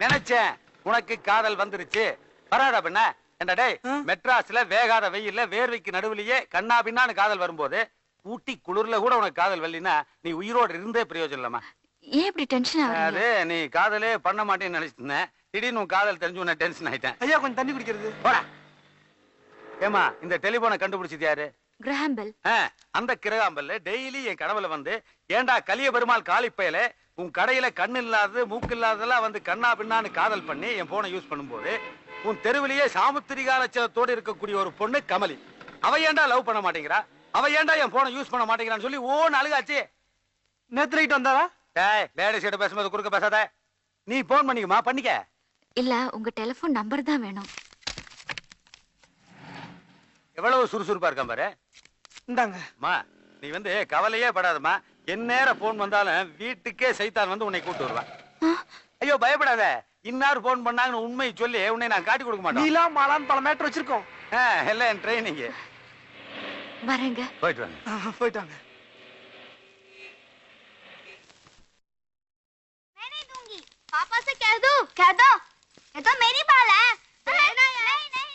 நினைச்சேன் உனக்கு காதல் வந்துருச்சு. வராதா பின்ன என்ன டேய்? மெட்ராஸ்ல வேகாத வெயில்ல வேர்வைக்கு நடுவுலயே கண்ணா பின்னான்னு காதல் வரும்போது ஊட்டி குளிர்ல கூட உனக்கு காதல் வரலினா நீ உயிரோடு இருந்தே பிரயோஜனம் இல்லம்மா. ஏன் இப்படி டென்ஷன் ஆகுறீங்க? அது நீ காதலே பண்ண மாட்டேன்னு நினைச்சிருந்தேன். திடீர்னு உன் காதல் தெரிஞ்சு உன்ன டென்ஷன் ஆயிட்டேன். ஐயா கொஞ்சம் தண்ணி குடிக்கிறது. போடா. ஏமா இந்த டெலிபோனை கண்டுபிடிச்சது யாரு? Graham bell. அந்த கிரகாம்பல்ல டெய்லி என் கனவுல வந்து ஏண்டா கலிய பெருமாள் காளிப்பையில உன் கடையில கண்ணு இல்லாதது மூக்கு இல்லாததெல்லாம் வந்து கண்ணா பின்னான்னு காதல் பண்ணி என் போனை யூஸ் பண்ணும்போது உன் தெருவிலேயே சாமுத்திரிகா லட்சணத்தோடு இருக்கக்கூடிய ஒரு பொண்ணு கமலி, அவ ஏண்டா லவ் பண்ண மாட்டேங்கிறா, அவ ஏண்டா என் போனை யூஸ் பண்ண மாட்டேங்கிறான்னு சொல்லி ஓன்னு அழுகாச்சு. நேத்து நைட் வந்தாரா? டேய் லேடிஸ் கிட்ட பேசும்போது குறுக்க பேசாத. நீ போன் பண்ணிக்கமா பண்ணிக்க. இல்ல உங்க டெலிபோன் நம்பர் தான் வேணும். எவ்வளவு சுறுசுறுப்பா இருக்கான் பாரு. இந்தாங்க. அம்மா நீ வந்து கவலையே படாதம்மா. என் நேரம் போன் வந்தாலும் வீட்டுக்கே சைத்தான் வந்து உன்னை கூட்டு வருவான். ஐயோ பயப்படாத. இன்னார் போன் பண்ணாங்கன்னு உண்மை சொல்லி உன்னை நான் காட்டி கொடுக்க மாட்டேன். நீலா மாலான் பல மேட்டர் வச்சிருக்கோம். எல்லாம் என் ட்ரைனிங். வரேங்க. போயிட்டு வாங்க. போயிட்டாங்க. मैं नहीं दूंगी। पापा से कह दो। कह दो। ये तो मेरी बाल है। नहीं नहीं नहीं नहीं।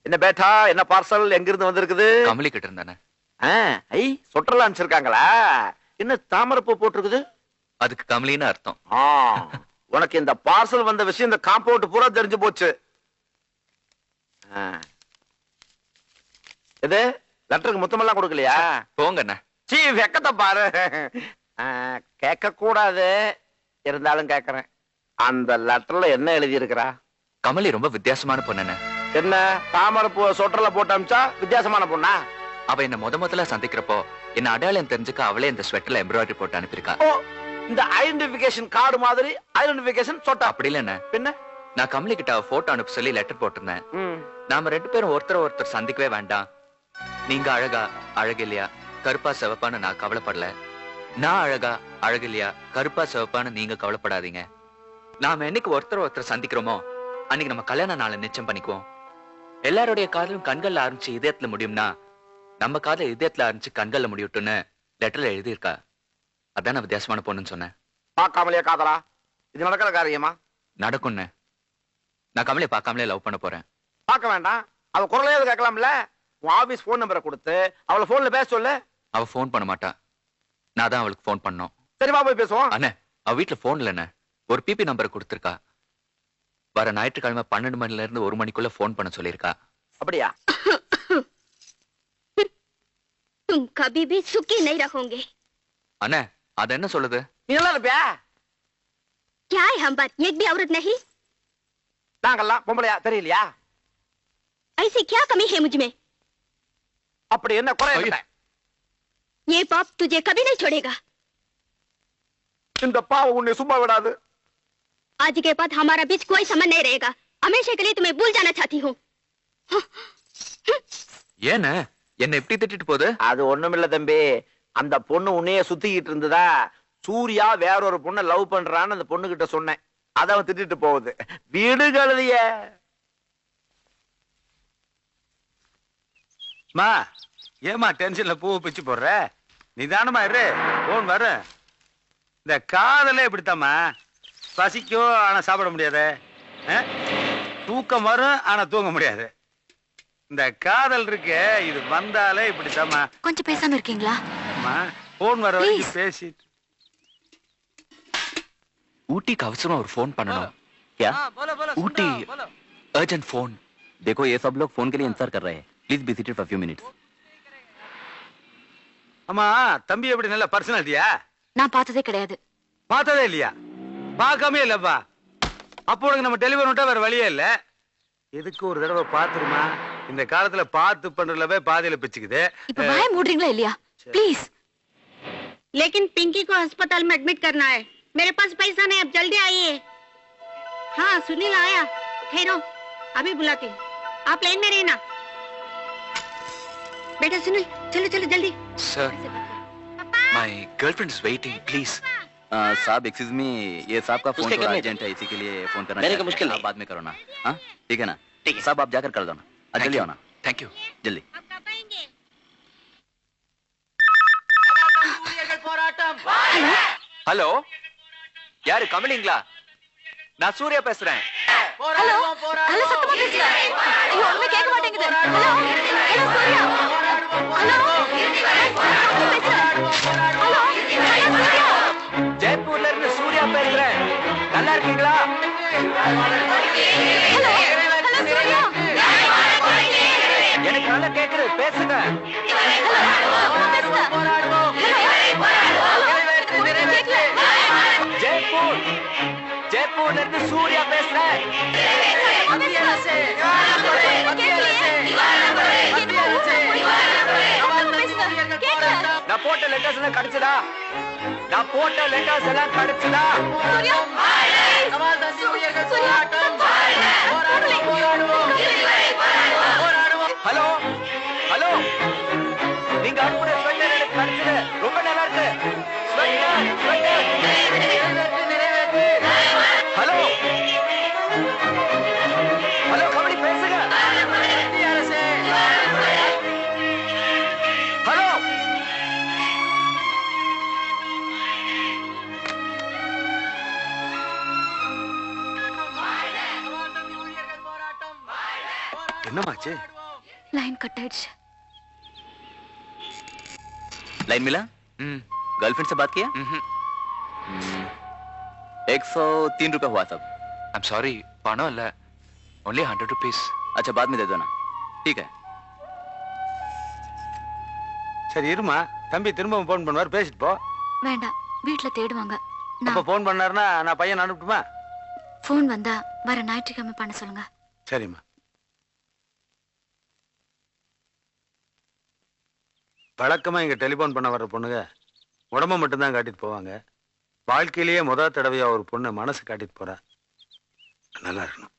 என்ன பேட்டா, என்ன பார்சல் எங்க இருந்து வந்திருக்குது? கமலி கிட்ட இருந்தானே. ஐ சொட்டர்ல அனுப்பிச்சிருக்காங்களா? என்ன தாமரைப்பூ போட்டிருக்குது? அதுக்கு கமலின்னு அர்த்தம். உனக்கு இந்த பார்சல் வந்த விஷயம் இந்த காம்பவுண்ட் பூரா தெரிஞ்சு போச்சு. இது லெட்டருக்கு முத்தமெல்லாம் கொடுக்கலையா? போங்கண்ணா. சீ வெக்கத்தை பாரு. கேட்க கூடாது, இருந்தாலும் கேட்கறேன். அந்த லெட்டர்ல என்ன எழுதி இருக்கிறா? கமலி ரொம்ப வித்தியாசமான பொண்ணு. என்ன தாமரைப்பூ சொட்டர்ல போட்டு அமிச்சா வித்தியாசமான பொண்ணா? அவ என்ன முதல்ல சந்திக்கிறப்போ என்ன அடையாளம் தெரிஞ்சுக்க அவளே இந்த ஸ்வெட்டர்ல எம்ப்ராய்டரி போட்டு அனுப்பியிருக்கா. இந்த ஐடென்டிபிகேஷன் கார்டு மாதிரி ஐடென்டிபிகேஷன் சொட்டா? அப்படி இல்ல பின்ன நான் கமலி கிட்ட அவ போட்டோ அனுப்ப சொல்லி லெட்டர் போட்டிருந்தேன். நாம 2 பேரும் ஒருத்தர் சந்திக்கவே வேண்டாம். நீங்க அழகா அழகில்லையா கருப்பா சிவப்பான்னு நான் கவலைப்படல. நான் அழகா அழகில்லையா கருப்பா சிவப்பான்னு நீங்க கவலைப்படாதீங்க. நாம என்னைக்கு ஒருத்தர் சந்திக்கிறோமோ அன்னைக்கு நம்ம கல்யாண நாளை நிச்சயம் பண்ணிக்குவோம். எல்லாருடைய காதலும் கண்கள்ல ஆரம்பிச்சு இதயத்துல முடியும்னா நம்ம காதல இதயத்துல ஆரம்பிச்சு கண்கள்ல முடியட்டும்னு லெட்டர்ல எழுதியிருக்கா. அதான் நான் வித்தியாசமான பொண்ணுன்னு சொன்னேன். பார்க்காமலே காதலா? இது நடக்கிற காரியமா? நடக்கும்னு. நான் கமலையை பார்க்காமலே லவ் பண்ண போறேன். பார்க்க வேண்டாம், அவ குரலையே கேட்கலாம்ல. உன் ஆபீஸ் போன் நம்பரை கொடுத்து அவளை போன்ல பேச சொல்லு. அவ போன் பண்ண மாட்டா, நான் தான் அவளுக்கு போன் பண்ணோம். சரிவா போய் பேசுவோம். அண்ணே அவ வீட்டுல போன் இல்லைண்ணே, ஒரு பிபி நம்பரை கொடுத்திருக்கா. வர ஞாயிற்றுக்கிழமை 12 மணில இருந்து 1 மணிக்குள்ள போன் பண்ண சொல்லிருக்கா. அப்படியா? तुम कभी भी सुखी नहीं रहोगे। அண்ணே அது என்ன சொல்லுது? நீ நல்லா இருப்பியா? क्या है हम बात एक भी औरत नहीं? நாங்கெல்லாம் பொம்பளையா தெரியலையா? ऐसी क्या कमी है मुझ में? அப்படி என்ன குறை? ये पाप तुझे कभी नहीं छोड़ेगा। இந்த பாவம் உன்னை சும்மா விடாது. आज के बाद हमारा बीच कोई संबंध नहीं रहेगा। हमेशा के लिए तुम्हें भूल जाना चाहती हूँ। ஏன என்ன எப்படி திட்டிட்டு போகுது? அது ஒண்ணுமில்ல தம்பி, அந்த பொண்ணு உன்னையே சுத்திக்கிட்டு இருந்ததா. சூர்யா வேற ஒரு பொண்ணை லவ் பண்றான்னு அந்த பொண்ணு கிட்ட சொன்னேன். அத அவன் திட்டிட்டு போகுது. வீடு கழுதிய மா ஏமா டென்ஷன்ல பூ பிச்சு போடுற? நிதானமா இரு, போன் வரும். இந்த காதலே இப்படித்தாம்மா. பசிக்கும் ஆனா சாப்பிட முடியாது, தூக்கம் வரும் ஆனா தூங்க முடியாது. இந்த காதல் இருக்கு, இது வந்தாலே இப்படித்தாம்மா. கொஞ்சம் பேசாம இருக்கீங்களா? போன் வர வரைக்கும் பேசிட்டு. ஊட்டிக்கு அவசரம் ஒரு போன் பண்ணணும். क्या? Ooty urgent phone. देखो ये सब लोग फोन के लिए इंतजार कर रहे हैं, please be seated for few minutes. அம்மா தம்பி எப்படி நல்ல பர்சனாலிட்டியா? நான் பார்த்ததே கிடையாது. பார்த்ததே இல்லையா? பார்க்காமே இல்லப்பா. அப்போ உனக்கு நம்ம டெலிவரி விட்டா வேற வழியே இல்ல. எதுக்கு ஒரு தடவை பாத்துருமா? இந்த காலத்துல பார்த்து பண்றதுலவே பாதியில பிச்சுக்குது. இப்ப வாய மூடுறீங்களா இல்லையா? ப்ளீஸ். लेकिन पिंकी को अस्पताल में एडमिट करना है. मेरे पास पैसा नहीं, अब जल्दी आइए. हाँ सुनील आया. ठहरो, अभी बुलाती हूँ. आप लाइन में रहना. बेटा सुनील, चलो चलो जल्दी. Sir, my girlfriend is waiting. Please. साहब एक्सक्यूज मी, ये साहब का फोन उसके थोड़ा करने अर्जेंट है, इसी के लिए फोन करना मेरे को चाहते मुश्किल हैं। नहीं। आप बाद में करो ना. हाँ ठीक है ना? ठीक है। साहब आप जाकर कर दो ना. Thank जल्दी you. आओ ना, Thank you. जल्दी. आप कब आएंगे? ஹலோ, யாரு கமலிங்களா? நான் சூர்யா பேசுறேன். ஹலோ ஹலோ, சத்தமா பேசுங்க. ஐயோ ஒண்ணுமே கேட்க மாட்டேங்குது. Hello hello Surya. ஹலோ சத்தமா பேசுங்க. Hello hello Surya. ஜெய்ப்பூர்ல இருந்து சூர்யா பேசுறேன். நல்லா இருக்கீங்களா? Hello hello Surya. எனக்கு நல்லா கேக்குது, பேசுங்க. சத்தமா பேசுங்க. ஹலோ ஜெய்ப்பூர், ஜெய்ப்பூர்ல இருந்து சூர்யா பேசுறேன். நான் போட்ட லெட்டர்ஸ் எல்லாம் கிடைச்சதா? நான் போட்ட லெட்டர்ஸ் எல்லாம் கிடைச்சதா? ஹலோ ஹலோ, நீங்க அனுப்புற ஸ்வெட்டர் எனக்கு கிடைச்சது. ரொம்ப நல்லா இருக்கு. Sweater sweater. Hello hello, kabaddi பேசுங்க. ஹலோ என்னமாச்சு? லைன் கட் ஆயிடுச்சு. लाइन मिला? गर्लफ्रेंड से बात किया? 103 रुपए हुआ सब. I'm sorry, பணம் இல்ல. Only 100 rupees. अच्छा बाद में दे दो ना. ठीक है. சரி இருமா, தம்பி திரும்ப போன் பண்ணுவார், பேசிட்டு போ. வேண்டாம், வீட்ல தேடுவாங்க. அப்ப நான் போன் பண்ணாருன்னா நான் பையன் அனுப்பட்டுமா? ஃபோன் வந்தா வர ஞாயிற்றுக்கிழமை பண்ண சொல்லுங்க. சரிம்மா. வழக்கமா இங்க டெலிபோன் பண்ண வர்ற பொண்ணுங்க உடம்ப மட்டும்தான் காட்டிட்டு போவாங்க. வாழ்க்கையிலேயே முதல் தடவையா ஒரு பொண்ணு மனசு காட்டிட்டு போறா. நல்லா இருக்கணும்.